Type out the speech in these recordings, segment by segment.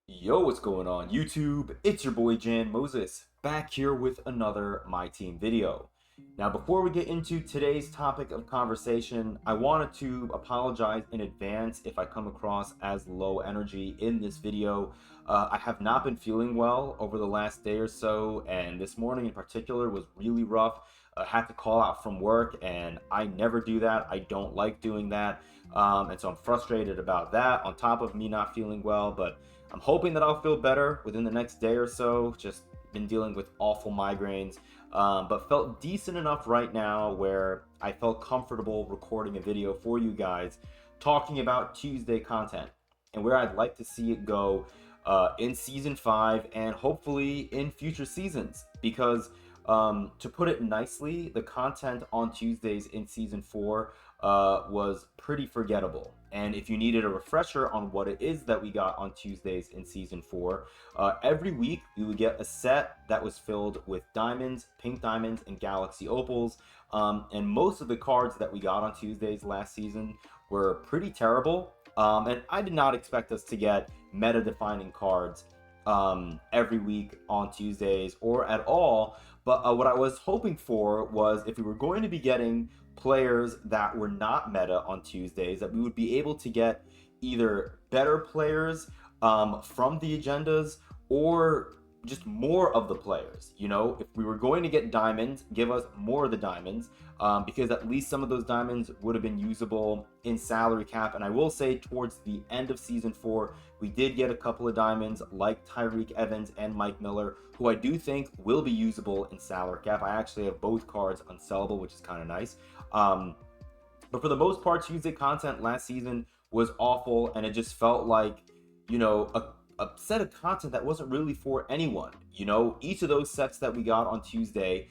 Yo, what's going on YouTube? It's your boy Jan Moses, back here with another MyTeam video. Now, before we get into today's topic of conversation, I wanted to apologize in advance if I come across as low energy in this video. I have not been feeling well over the last day or so, and this morning in particular was really rough. I had to call out from work, and I never do that. I don't like doing that, and so I'm frustrated about that, on top of me not feeling well, but I'm hoping that I'll feel better within the next day or so. Just been dealing with awful migraines, but felt decent enough right now where I felt comfortable recording a video for you guys talking about Tuesday content and where I'd like to see it go in season 5 and hopefully in future seasons. Because to put it nicely, the content on Tuesdays in season 4 was pretty forgettable. And if you needed a refresher on what it is that we got on Tuesdays in season 4, every week we would get a set that was filled with diamonds, pink diamonds, and galaxy opals. And most of the cards that we got on Tuesdays last season were pretty terrible. And I did not expect us to get meta-defining cards every week on Tuesdays or at all. But what I was hoping for was, if we were going to be getting players that were not meta on Tuesdays, that we would be able to get either better players from the agendas or just more of the players. You know, if we were going to get diamonds, give us more of the diamonds, because at least some of those diamonds would have been usable in salary cap. And I will say, towards the end of season 4, we did get a couple of diamonds like Tyreek Evans and Mike Miller, who I do think will be usable in salary cap. I actually have both cards unsellable, which is kind of nice. But for the most part, Tuesday content last season was awful, and it just felt like, you know, a set of content that wasn't really for anyone. You know, each of those sets that we got on Tuesday,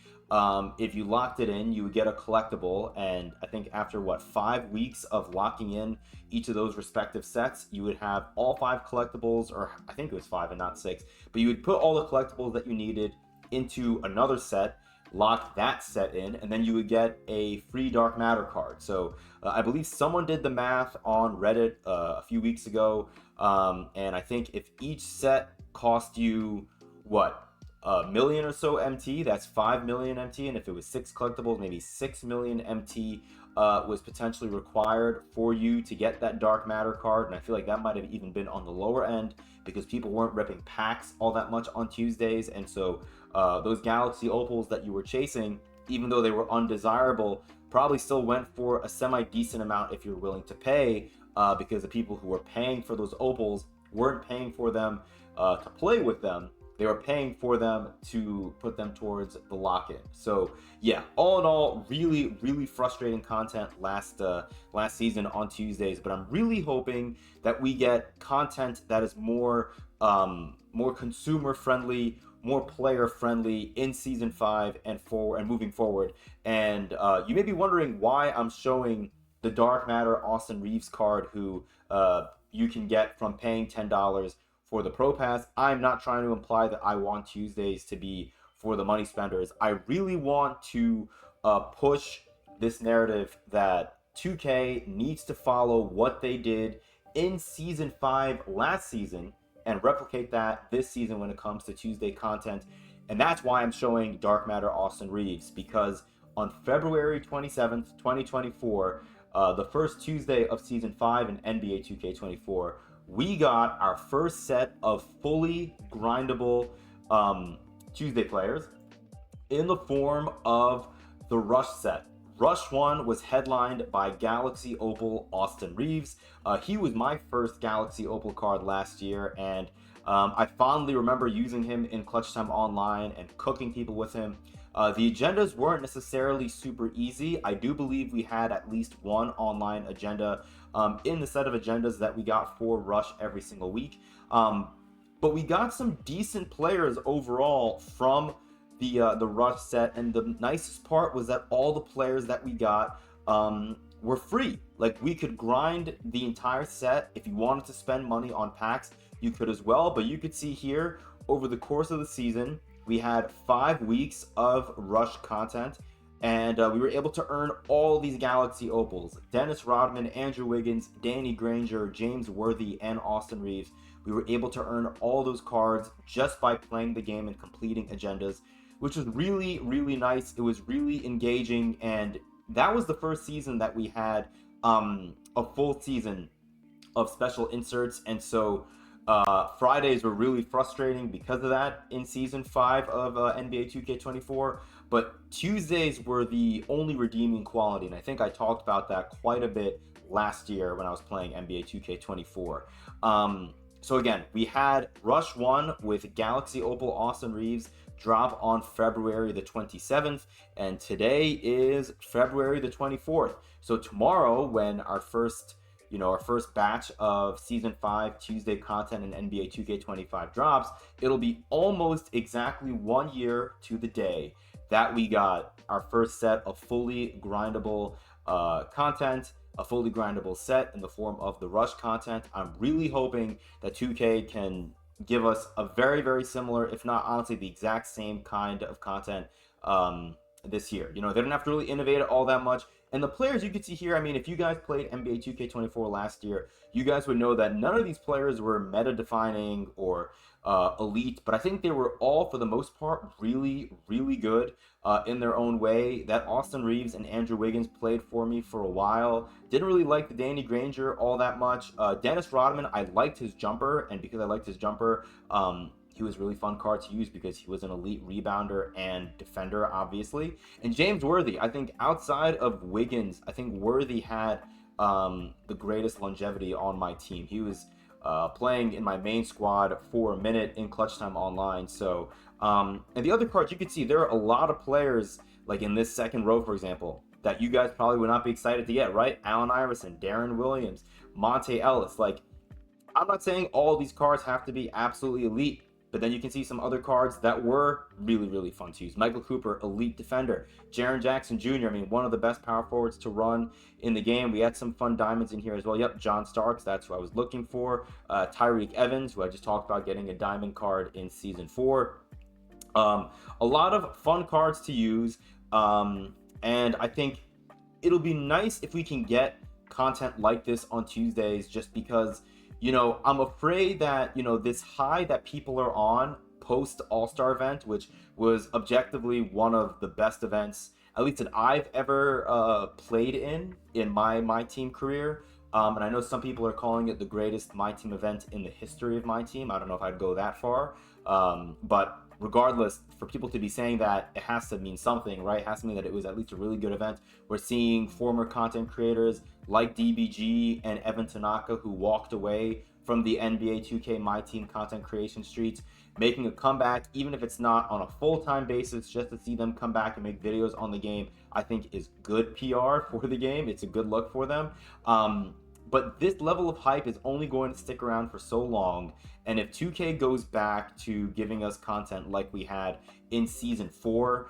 if you locked it in, you would get a collectible. And I think after 5 weeks of locking in each of those respective sets, you would have all 5 collectibles, or I think it was 5 and not 6, but you would put all the collectibles that you needed into another set, lock that set in, and then you would get a free dark matter card. So I believe someone did the math on Reddit a few weeks ago, and I think if each set cost you a million or so MT, that's 5 million MT, and if it was 6 collectibles, maybe 6 million MT was potentially required for you to get that dark matter card. And I feel like that might have even been on the lower end, because people weren't ripping packs all that much on Tuesdays. And so those galaxy opals that you were chasing, even though they were undesirable, probably still went for a semi-decent amount if you're willing to pay, because the people who were paying for those opals weren't paying for them to play with them. They were paying for them to put them towards the lock-in. So yeah, all in all, really, really frustrating content last season on Tuesdays. But I'm really hoping that we get content that is more consumer friendly, more player friendly in season 5 and moving forward. And you may be wondering why I'm showing the Dark Matter Austin Reeves card, who you can get from paying $10 for the Pro Pass. I'm not trying to imply that I want Tuesdays to be for the money spenders. I really want to push this narrative that 2K needs to follow what they did in season 5 last season and replicate that this season when it comes to Tuesday content. And that's why I'm showing Dark Matter Austin Reeves, because on February 27th, 2024, the first Tuesday of season 5 in NBA 2K24, we got our first set of fully grindable Tuesday players in the form of the Rush set. Rush 1 was headlined by Galaxy Opal Austin Reeves. He was my first Galaxy Opal card last year, and I fondly remember using him in Clutch Time Online and cooking people with him. The agendas weren't necessarily super easy. I do believe we had at least one online agenda in the set of agendas that we got for Rush every single week. But we got some decent players overall from the Rush set, and the nicest part was that all the players that we got were free. Like, we could grind the entire set. If you wanted to spend money on packs, you could as well. But you could see here, over the course of the season, we had 5 weeks of Rush content, and we were able to earn all these Galaxy Opals. Dennis Rodman, Andrew Wiggins, Danny Granger, James Worthy, and Austin Reeves. We were able to earn all those cards just by playing the game and completing agendas, which was really, really nice. It was really engaging, and that was the first season that we had a full season of special inserts, and so Fridays were really frustrating because of that in season 5 of NBA 2K24. But Tuesdays were the only redeeming quality, and I think I talked about that quite a bit last year when I was playing NBA 2K24. So again, we had Rush 1 with Galaxy Opal Austin Reeves drop on February the 27th, and today is February the 24th. So tomorrow, when our first batch of season 5 Tuesday content in NBA 2K25 drops, it'll be almost exactly 1 year to the day that we got our first set of fully grindable content, a fully grindable set in the form of the Rush content. I'm really hoping that 2K can give us a very, very similar, if not honestly the exact same kind of content this year. They don't have to really innovate it all that much. And the players you can see here, I mean, if you guys played NBA 2K24 last year, you guys would know that none of these players were meta-defining or elite, but I think they were all, for the most part, really, really good in their own way. That Austin Reeves and Andrew Wiggins played for me for a while. Didn't really like the Danny Granger all that much. Dennis Rodman, I liked his jumper, and because I liked his jumper, he was a really fun card to use because he was an elite rebounder and defender, obviously. And James Worthy, I think outside of Wiggins, I think Worthy had the greatest longevity on my team. He was playing in my main squad for a minute in Clutch Time Online. So, and the other cards you can see, there are a lot of players, like in this second row, for example, that you guys probably would not be excited to get, right? Allen Iverson, Darren Williams, Monte Ellis. Like, I'm not saying all these cards have to be absolutely elite, but then you can see some other cards that were really, really fun to use. Michael Cooper, elite defender. Jaren Jackson Jr., I mean, one of the best power forwards to run in the game. We had some fun diamonds in here as well. Yep, John Starks, that's who I was looking for. Tyreek Evans, who I just talked about getting a diamond card in Season 4. A lot of fun cards to use, and I think it'll be nice if we can get content like this on Tuesdays, just because I'm afraid that, this high that people are on post All-Star event, which was objectively one of the best events, at least that I've ever played in my team career. And I know some people are calling it the greatest MyTeam event in the history of MyTeam. I don't know if I'd go that far. But regardless, for people to be saying that, it has to mean something, right? It has to mean that it was at least a really good event. We're seeing former content creators like DBG and Evan Tanaka, who walked away from the NBA 2K MyTeam content creation streets, making a comeback, even if it's not on a full-time basis. Just to see them come back and make videos on the game, I think is good PR for the game. It's a good look for them. But this level of hype is only going to stick around for so long. And if 2K goes back to giving us content like we had in Season 4,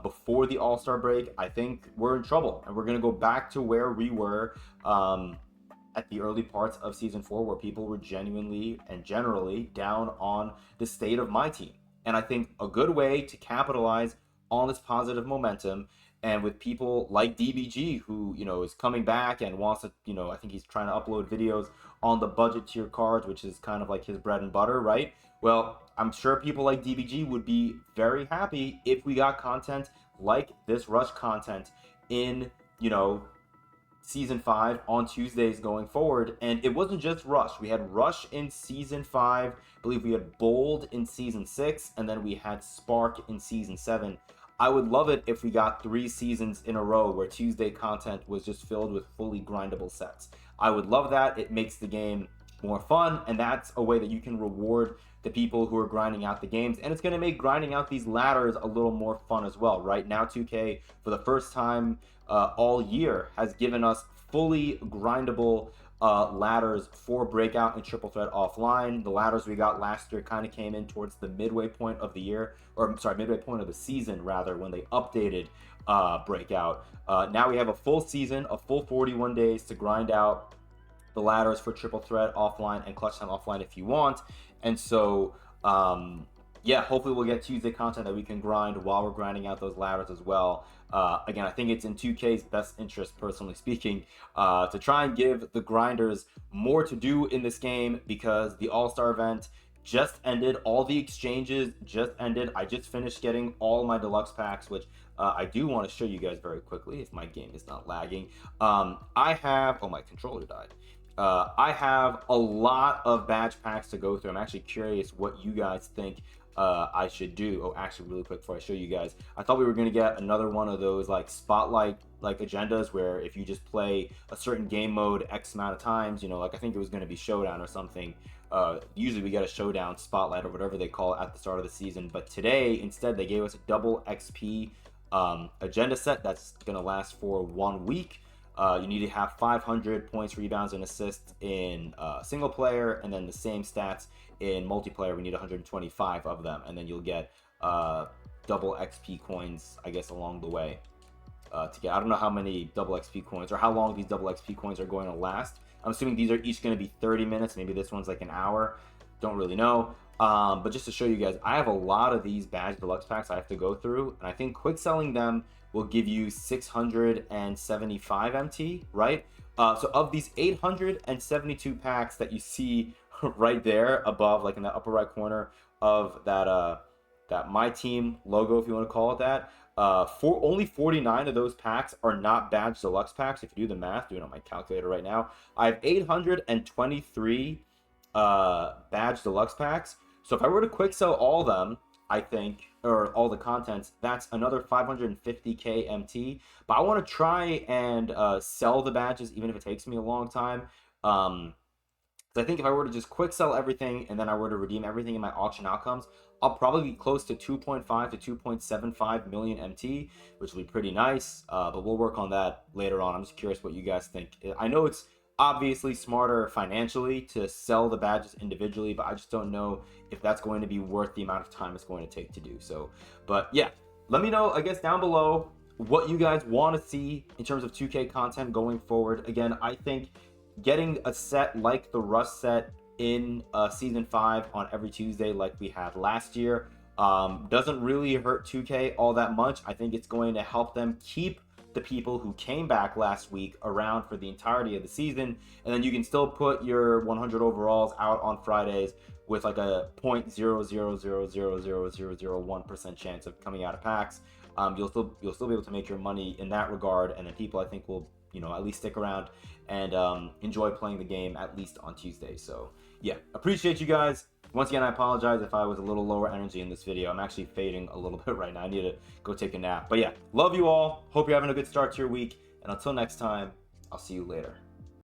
before the All-Star break, I think we're in trouble. And we're going to go back to where we were at the early parts of Season 4, where people were genuinely and generally down on the state of MyTeam. And I think a good way to capitalize on this positive momentum, and with people like DBG, who is coming back and wants to, I think he's trying to upload videos on the budget tier cards, which is kind of like his bread and butter, right? Well, I'm sure people like DBG would be very happy if we got content like this Rush content in Season 5 on Tuesdays going forward. And it wasn't just Rush. We had Rush in Season 5. I believe we had Bold in Season 6. And then we had Spark in Season 7. I would love it if we got 3 seasons in a row where Tuesday content was just filled with fully grindable sets. I would love that. It makes the game more fun, and that's a way that you can reward the people who are grinding out the games, and it's going to make grinding out these ladders a little more fun as well. Right now, 2K, for the first time all year, has given us fully grindable ladders for Breakout and Triple Threat Offline. The ladders we got last year kind of came in towards the midway point of the year, or sorry, midway point of the season rather, when they updated Breakout. Now we have a full season, a full 41 days to grind out the ladders for Triple Threat Offline and Clutch Time Offline if you want. And so yeah, hopefully we'll get Tuesday content that we can grind while we're grinding out those ladders as well. Again, I think it's in 2K's best interest, personally speaking, to try and give the grinders more to do in this game, because the All-Star event just ended. All the exchanges just ended. I just finished getting all my deluxe packs, which I do want to show you guys very quickly if my game is not lagging. I have... Oh, my controller died. I have a lot of badge packs to go through. I'm actually curious what you guys think I should do. Oh, actually, really quick before I show you guys, I thought we were gonna get another one of those like spotlight like agendas where if you just play a certain game mode X amount of times, you know, like I think it was gonna be Showdown or something. Usually we get a Showdown spotlight or whatever they call it at the start of the season, but today instead they gave us a double XP agenda set that's gonna last for 1 week. You need to have 500 points, rebounds, and assists in single player, and then the same stats in multiplayer. We need 125 of them, and then you'll get double XP coins, I guess, along the way. To get, I don't know how many double XP coins or how long these double XP coins are going to last. I'm assuming these are each going to be 30 minutes. Maybe this one's like an hour. Don't really know. But just to show you guys, I have a lot of these badge deluxe packs I have to go through, and I think quick selling them will give you 675 MT, right? So of these 872 packs that you see right there above, like in the upper right corner of that MyTeam logo, if you want to call it that, for only 49 of those packs are not badge deluxe packs. If you do the math, doing it on my calculator right now, I have 823 badge deluxe packs. So if I were to quick sell all of them, I think, or all the contents, that's another 550k MT. But I want to try and sell the badges, even if it takes me a long time. Because I think if I were to just quick sell everything and then I were to redeem everything in my auction outcomes, I'll probably be close to 2.5 to 2.75 million MT, which will be pretty nice. But we'll work on that later on. I'm just curious what you guys think. I know it's obviously smarter financially to sell the badges individually, but I just don't know if that's going to be worth the amount of time it's going to take to do so. But yeah, let me know, I guess, down below what you guys want to see in terms of 2K content going forward. Again, I think getting a set like the Rust set in Season 5 on every Tuesday like we had last year doesn't really hurt 2K all that much. I think it's going to help them keep the people who came back last week around for the entirety of the season, and then you can still put your 100 overalls out on Fridays with like a 0.000000001% chance of coming out of packs. You'll still be able to make your money in that regard, and then people I think will, you know, at least stick around and enjoy playing the game at least on Tuesday. So yeah, appreciate you guys. Once again, I apologize if I was a little lower energy in this video. I'm actually fading a little bit right now. I need to go take a nap. But yeah, love you all. Hope you're having a good start to your week. And until next time, I'll see you later.